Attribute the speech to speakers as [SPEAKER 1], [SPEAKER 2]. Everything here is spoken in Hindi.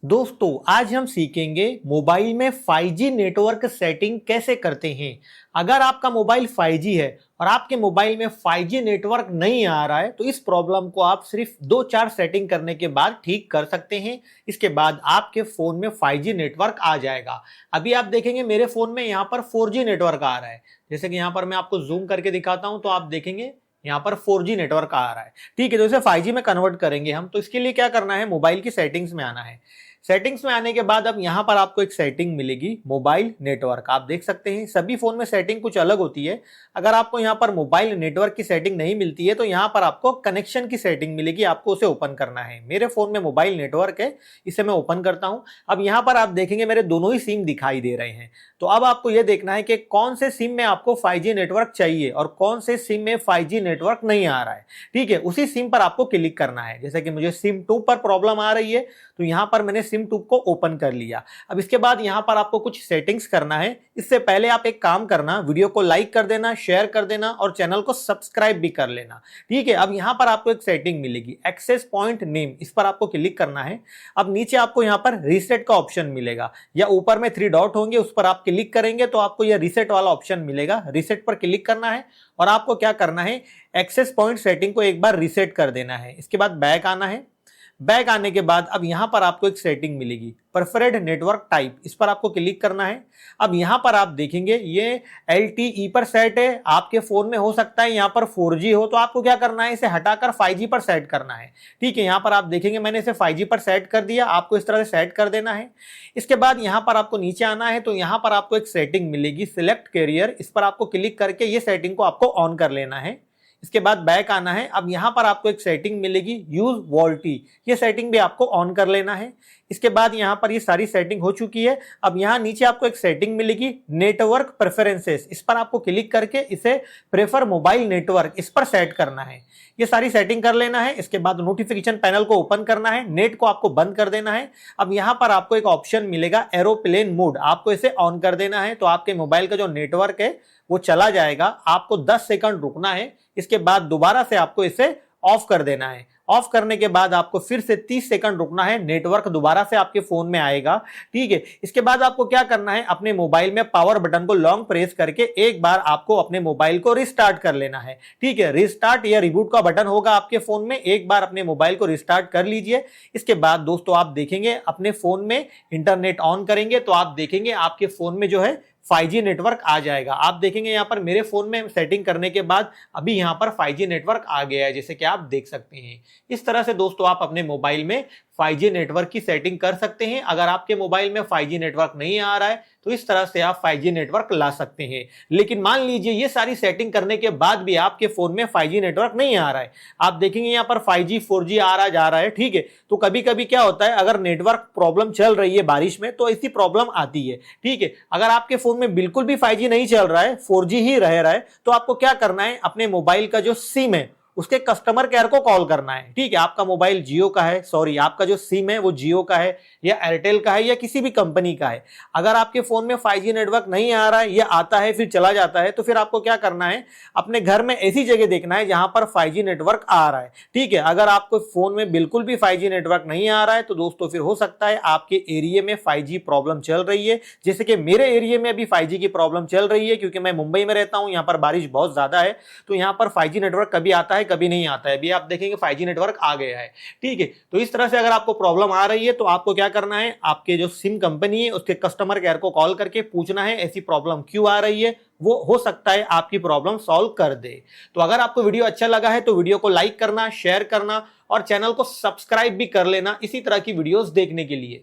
[SPEAKER 1] दोस्तों आज हम सीखेंगे मोबाइल में 5G नेटवर्क सेटिंग कैसे करते हैं। अगर आपका मोबाइल 5G है और आपके मोबाइल में 5G नेटवर्क नहीं आ रहा है तो इस प्रॉब्लम को आप सिर्फ 2-4 सेटिंग करने के बाद ठीक कर सकते हैं। इसके बाद आपके फोन में 5G नेटवर्क आ जाएगा। अभी आप देखेंगे मेरे फोन में यहाँ पर 4G नेटवर्क आ रहा है। जैसे कि यहाँ पर मैं आपको जूम करके दिखाता हूँ तो आप देखेंगे यहाँ पर 4G नेटवर्क आ रहा है। ठीक है, तो इसे 5G में कन्वर्ट करेंगे हम। तो इसके लिए क्या करना है, मोबाइल की सेटिंग्स में आना है। सेटिंग्स में आने के बाद अब यहाँ पर आपको एक सेटिंग मिलेगी मोबाइल नेटवर्क। आप देख सकते हैं सभी फोन में सेटिंग कुछ अलग होती है। अगर आपको यहाँ पर मोबाइल नेटवर्क की सेटिंग नहीं मिलती है तो यहाँ पर आपको कनेक्शन की सेटिंग मिलेगी, आपको उसे ओपन करना है। मेरे फोन में मोबाइल नेटवर्क है, इसे मैं ओपन करता हूँ। अब यहाँ पर आप देखेंगे मेरे दोनों ही सिम दिखाई दे रहे हैं। तो अब आपको यह देखना है कि कौन से सिम में आपको 5G नेटवर्क चाहिए और कौन से सिम में 5G नेटवर्क नहीं आ रहा है। ठीक है, उसी सिम पर आपको क्लिक करना है। जैसे कि मुझे सिम 2 पर प्रॉब्लम आ रही है तो यहाँ पर मैंने सिम 2 को ओपन कर लिया। अब इसके बाद यहाँ पर आपको कुछ सेटिंग्स करना है। इससे पहले आप एक काम करना, वीडियो को लाइक कर देना, शेयर कर देना और चैनल को सब्सक्राइब भी कर लेना। ठीक है, अब यहाँ पर आपको एक सेटिंग मिलेगी एक्सेस पॉइंट नेम, इस पर आपको क्लिक करना है। अब नीचे आपको यहाँ पर रीसेट का ऑप्शन मिलेगा या ऊपर में 3 डॉट होंगे, उस पर आप क्लिक करेंगे तो आपको यह रीसेट वाला ऑप्शन मिलेगा। रीसेट पर क्लिक करना है और आपको क्या करना है, एक्सेस पॉइंट सेटिंग को एक बार रीसेट कर देना है। इसके बाद बैक आना है। बैक आने के बाद अब यहां पर आपको एक सेटिंग मिलेगी प्रेफर्ड नेटवर्क टाइप, इस पर आपको क्लिक करना है। अब यहां पर आप देखेंगे ये LTE पर सेट है। आपके फोन में हो सकता है यहां पर 4G हो, तो आपको क्या करना है, इसे हटाकर 5G पर सेट करना है। ठीक है, यहां पर आप देखेंगे मैंने इसे 5G पर सेट कर दिया, आपको इस तरह से सेट कर देना है। इसके बाद यहां पर आपको नीचे आना है तो यहां पर आपको एक सेटिंग मिलेगी सिलेक्ट कैरियर, इस पर आपको क्लिक करके ये सेटिंग को आपको ऑन कर लेना है। इसके बाद बैक आना है। अब यहां पर आपको एक सेटिंग मिलेगी यूज वॉल्टी, ये सेटिंग भी आपको ऑन कर लेना है। इसके बाद यहां पर ये सारी सेटिंग हो चुकी है। अब यहां नीचे आपको एक सेटिंग मिलेगी नेटवर्क प्रेफरेंसेस, इस पर आपको क्लिक करके इसे प्रेफर मोबाइल नेटवर्क, इस पर सेट करना है। ये सारी सेटिंग कर लेना है। इसके बाद नोटिफिकेशन पैनल को ओपन करना है, नेट को आपको बंद कर देना है। अब यहां पर आपको एक ऑप्शन मिलेगा एरोप्लेन मोड, आपको इसे ऑन कर देना है। तो आपके मोबाइल का जो नेटवर्क है वो चला जाएगा। आपको 10 सेकंड रुकना है, इसके बाद दोबारा से आपको इसे ऑफ कर देना है। ऑफ करने के बाद आपको फिर से 30 सेकंड रुकना है, नेटवर्क दोबारा से आपके फोन में आएगा। ठीक है, इसके बाद आपको क्या करना है, अपने मोबाइल में पावर बटन को लॉन्ग प्रेस करके एक बार आपको अपने मोबाइल को रिस्टार्ट कर लेना है। ठीक है, रिस्टार्ट या रिबूट का बटन होगा आपके फोन में, एक बार अपने मोबाइल को रिस्टार्ट कर लीजिए। इसके बाद दोस्तों आप देखेंगे अपने फोन में इंटरनेट ऑन करेंगे तो आप देखेंगे आपके फोन में जो है 5G नेटवर्क आ जाएगा। आप देखेंगे यहाँ पर मेरे फोन में सेटिंग करने के बाद अभी यहाँ पर 5G नेटवर्क आ गया है, जैसे कि आप देख सकते हैं। इस तरह से दोस्तों आप अपने मोबाइल में 5G नेटवर्क की सेटिंग कर सकते हैं। अगर आपके मोबाइल में 5G नेटवर्क नहीं आ रहा है तो इस तरह से आप 5G नेटवर्क ला सकते हैं। लेकिन मान लीजिए ये सारी सेटिंग करने के बाद भी आपके फोन में 5G नेटवर्क नहीं आ रहा है, आप देखेंगे यहाँ पर 5G 4G आ रहा जा रहा है। ठीक है, तो कभी कभी क्या होता है, अगर नेटवर्क प्रॉब्लम चल रही है बारिश में तो ऐसी प्रॉब्लम आती है। ठीक है, अगर आपके फोन में बिल्कुल भी 5G नहीं चल रहा है, 4G ही रह रहा है, तो आपको क्या करना है, अपने मोबाइल का जो सिम है उसके कस्टमर केयर को कॉल करना है। ठीक है, आपका मोबाइल जियो का है, सॉरी आपका जो सिम है वो जियो का है या एयरटेल का है या किसी भी कंपनी का है। अगर आपके फोन में 5G नेटवर्क नहीं आ रहा है या आता है फिर चला जाता है, तो फिर आपको क्या करना है, अपने घर में ऐसी जगह देखना है जहां पर 5G नेटवर्क आ रहा है। ठीक है, अगर आपको फोन में बिल्कुल भी 5G नेटवर्क नहीं आ रहा है तो दोस्तों फिर हो सकता है आपके एरिया में 5G प्रॉब्लम चल रही है। जैसे कि मेरे एरिया में अभी 5G की प्रॉब्लम चल रही है, क्योंकि मैं मुंबई में रहता हूं, यहाँ पर बारिश बहुत ज्यादा है तो यहाँ पर 5G नेटवर्क कभी आता है कभी नहीं आता है। अभी आप देखेंगे 5G नेटवर्क आ गया है। ठीक है, तो इस तरह से अगर आपको प्रॉब्लम आ रही है तो आपको क्या करना है, आपके जो सिम कंपनी है उसके कस्टमर केयर को कॉल करके पूछना है ऐसी प्रॉब्लम क्यों आ रही है, वो हो सकता है आपकी प्रॉब्लम सॉल्व कर दे। तो अगर आपको वीडियो अच्छा लगा है तो वीडियो को लाइक करना, शेयर करना और चैनल को सब्सक्राइब भी कर लेना इसी तरह की वीडियोस देखने के लिए।